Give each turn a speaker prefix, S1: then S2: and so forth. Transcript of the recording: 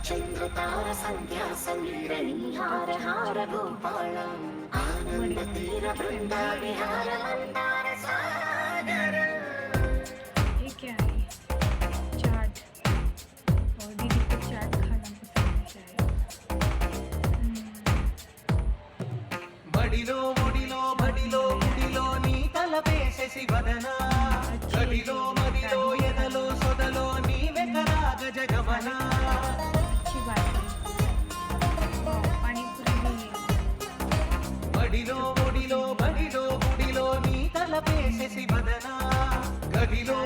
S1: चंद्रतार संध्या समीर हार हार गोपालम आनंद तीर वृंदा विहार मंदार सागर।
S2: ये क्या है? चाट और दीदी को चाट खाना पसंद है।
S3: బడిలో ఒడిలో బడిలో గుడిలో నీ తలపేసేసి వదనా గడిలో మదిలో ఎదలో సొదలో నీ వెకరాగ జగమనా
S2: अच्छी बात है। पानी पूरी भी है।
S3: బడిలో ఒడిలో బడిలో గుడిలో నీ తలపేసేసి వదనా గడిలో